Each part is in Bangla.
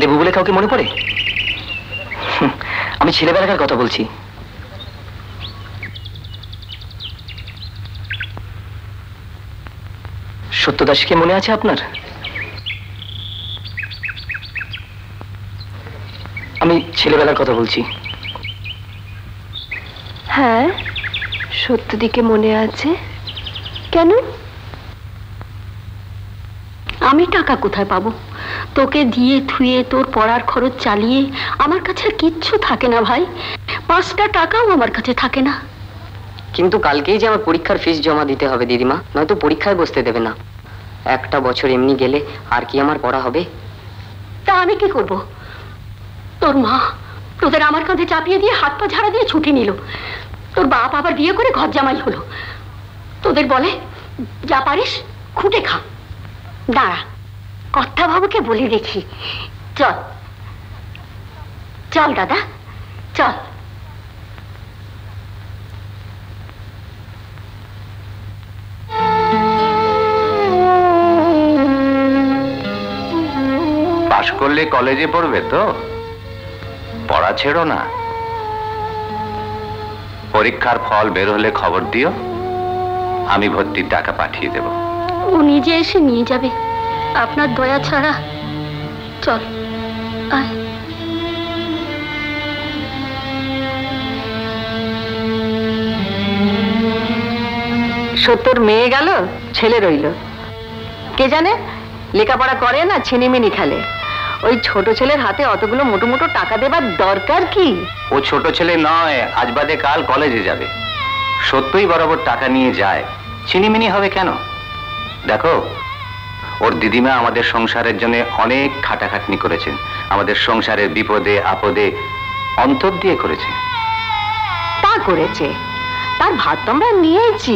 দেবু বলে কাউকে মনে পড়ে? আমি ছেলেবেলাকার কথা বলছি। সত্যদাসীকে মনে আছে আপনার? আমি ছেলেবেলার কথা বলছি। হ্যাঁ, সত্যদিকে মনে আছে। কেন? আমি টাকা কোথায় পাবো? তোকে দিয়ে থুয়ে তোর পড়ার খরচ চালিয়ে আমার কাছে কিচ্ছু থাকে না ভাই। 5টা টাকাও আমার কাছে থাকে না। কিন্তু কালকেই যে আমার পরীক্ষার ফিস জমা দিতে হবে দিদিমা, নয়তো পরীক্ষায় বসতে দেবে না। একটা বছর এমনি গেলে আর কি আমার পড়া হবে? তা আমি কি করব? তোর মা তোদের আমার কাঁধে চাপিয়ে দিয়ে হাত পা ঝাড়া দিয়ে ছুটি নিল। তোর বাপ আবার বিয়ে করে ঘর জামাই হলো। তোদের বলে যা পারিস খুঁটে খা। দাঁড়া, কথা বাবুকে বলে দেখি। চল চল দাদা, চল। পাশ করলে কলেজে পড়বে তো? পড়া ছেড়ো না। পরীক্ষার ফল বের হলে খবর দিও, আমি ভর্তির টাকা পাঠিয়ে দেব। ও নিজে এসে নিয়ে যাবে, আপনার দয়া ছাড়া। চল আয়। সত্যর মেয়ে গেল, ছেলে রইল। কে জানে লেখাপড়া করে না ছিনিমিনি খেলে। ওই ছোট ছেলের হাতে অতগুলো মোটো মোটো টাকা দেবার দরকার কি? ও ছোট ছেলে নয়, আজ বাদে কাল কলেজে যাবে। সত্যই বরাবর টাকা নিয়ে যায়, ছিনিমিনি হবে কেন? দেখো, ওর দিদিমা আমাদের সংসারের জন্য অনেক খাটাখাটনি করেছেন। আমাদের সংসারের বিপদে আপদে অন্তর দিয়ে করেছে। তা করেছে, তার ভাত তো আমরা নিয়েছি,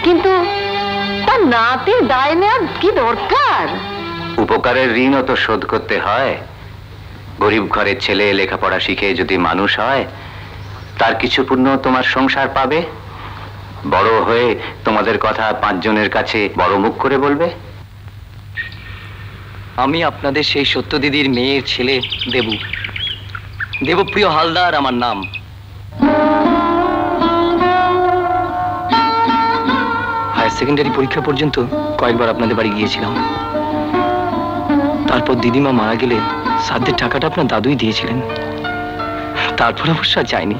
কিন্তু তার নাতির দায় নেওয়ার কি দরকার? উপকারের ঋণও তো শোধ করতে হয়। গরিব ঘরের ছেলে লেখাপড়া শিখে যদি মানুষ হয়, তার কিছু পুণ্য তোমার সংসার পাবে। বড় হয়ে তোমাদের কথা 5 জনের কাছে বড় মুখ করে বলবে। আমি আপনাদের সেই সত্য দিদির মেয়ের ছেলে দেবু, দেবপ্রিয় হালদার আমার নাম। হায়ার সেকেন্ডারি পরীক্ষা পর্যন্ত কয়েকবার আপনাদের বাড়ি গিয়েছিলাম। তারপর দিদিমা মারা গেলে শ্রাদ্ধের টাকাটা আপনার দাদুই দিয়েছিলেন। তারপর অবশ্য আর যায়নি।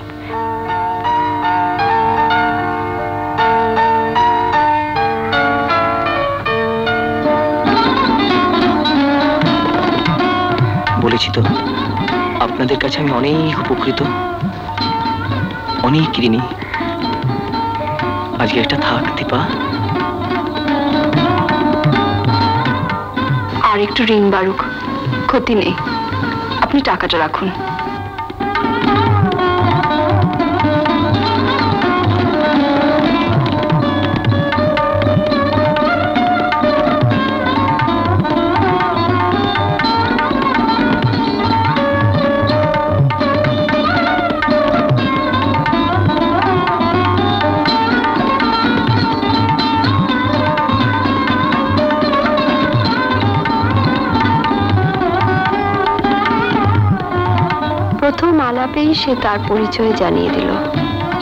বলেছি তো আপনাদের কাছে আমি অনেক উপকৃত, অনেক ঋণী। আজকে একটা থাক দীপা। আর একটু ঋণ বাড়ুক, ক্ষতি নেই। আপনি টাকাটা রাখুন। প্রথম আলাপেই সে তার পরিচয় জানিয়ে দিল।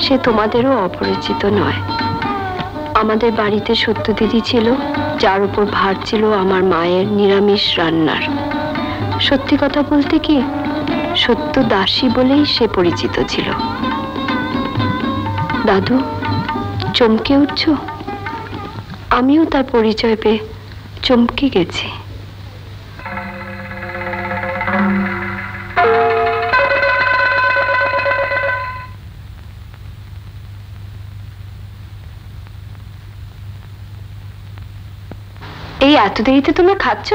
সে তোমাদেরও অপরিচিত নয়। আমাদের বাড়িতে সত্য দিদি ছিল, যার উপর ভার ছিল আমার মায়ের নিরামিষ রান্নার। সত্যি কথা বলতে কি, সত্য দাসী বলেই সে পরিচিত ছিল। দাদু, চমকে উঠছ? আমিও তার পরিচয় পেয়ে চমকে গেছি। এই এত দেরিতে তোমরা খাচ্ছ?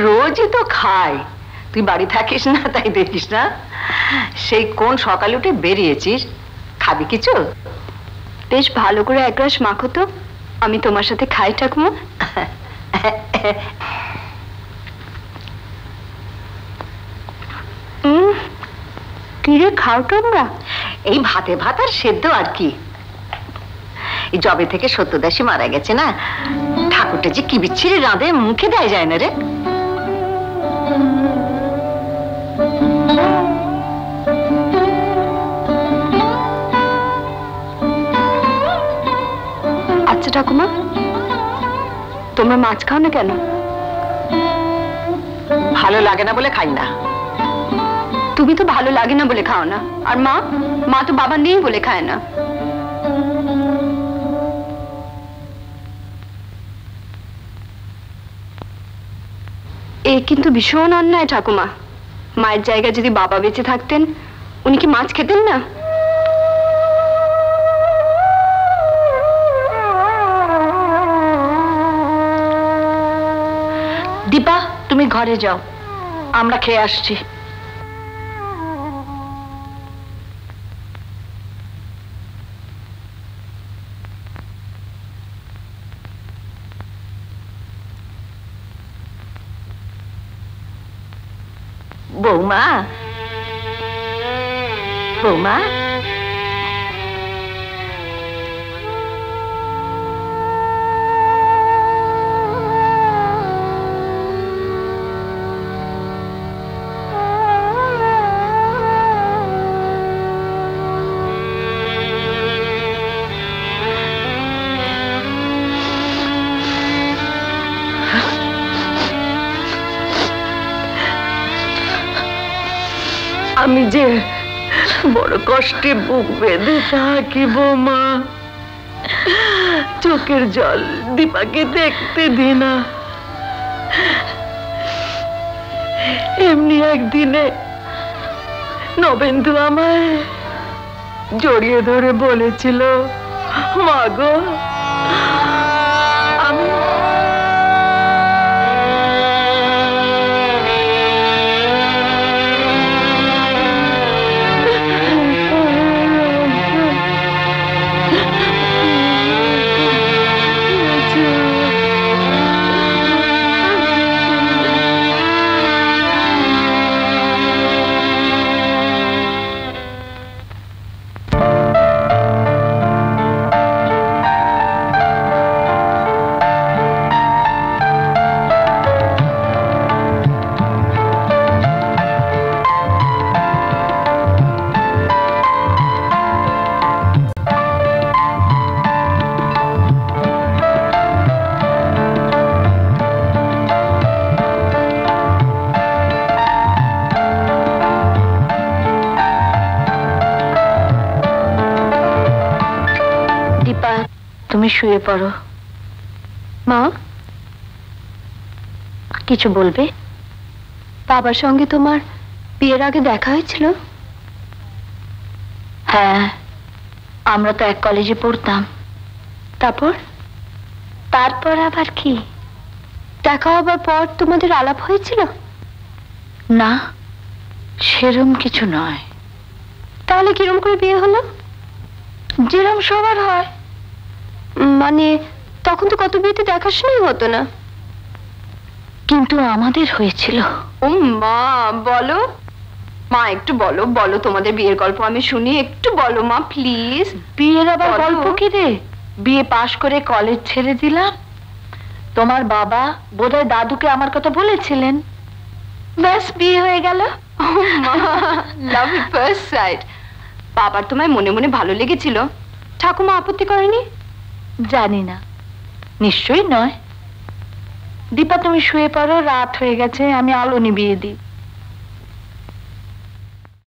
রোজই তো খাই, তুই বাড়ি থাকিস না তাই দেখিস না। সেই কোন সকালে উঠে বেরিয়েছিস, খাবি কিছু? বেশ ভালো করে এক গ্লাস মাখো তো, আমি তোমার সাথে খাই ঠাকুমা। কিরে খাও তোমরা? এই ভাতে ভাত আর সেদ্ধ আর কি। এই জবে থেকে সত্যদাসী মারা গেছে না, ঠাকুরটা যে কি বিচ্ছিরি রাঁধে, মুখে দেয় যায় না রে। হয়েছে ঠাকুমা? তোমরা মাছ খাও না কেন? ভালো লাগে না বলে খাই না। তুমি তো ভালো লাগে না বলে খাও না, আর মা মা তো বাবা নেই বলে খায় না। এ কিন্তু ভীষণ অন্যায় ঠাকুমা। মায়ের জায়গায় যদি বাবা বেঁচে থাকতেন, উনি কি মাছ খেতেন না? দীপা, তুমি ঘরে যাও, আমরা খেয়ে আসছি। বৌমা, বৌমা, আমি যে বড় কষ্টে বুক বেঁধে থাকি বৌমা, চোখের জল দীপাকে দেখতে দি না। এমনি একদিনে নবেন্দু আমায় জড়িয়ে ধরে বলেছিল, মা গো, আমি তুমি শুয়ে পড়ো। মা, কিছু বলবে? বাবার সঙ্গে তোমার বিয়ের আগে দেখা হয়েছিল? হ্যাঁ, আমরা তো এক কলেজে পড়তাম। তারপর? তারপর আবার কি? দেখা হবার পর তোমাদের আলাপ হয়েছিল? না, সেরম কিছু নয়। তাহলে কিরম করে বিয়ে হলো? যেরম সবার হয়। মানে তখন তো কত বিয়েতে দেখাশোনাই হতো না। কিন্তু আমাদের হয়েছিল। ও মা, বলো মা, একটু বলো, বলো তোমাদের বিয়ের গল্প আমি শুনি, একটু বলো মা প্লিজ। বিয়ের আবার বলো। গল্প কি রে? বিয়ে পাশ করে কলেজ ছেড়ে দিলাম। তোমার বাবা বোধহয় দাদুকে আমার কথা বলেছিলেন, ব্যাস বিয়ে হয়ে গেল। লাভ এট ফার্স্ট সাইট। বাবার তোমায় মনে মনে ভালো লেগেছিল? ঠাকুমা আপত্তি করেনি? জানি না, নিশ্চয়ই নয়। দীপা, তুমি শুয়ে পড়ো, রাত হয়ে গেছে, আমি আলো নিভিয়ে দিই।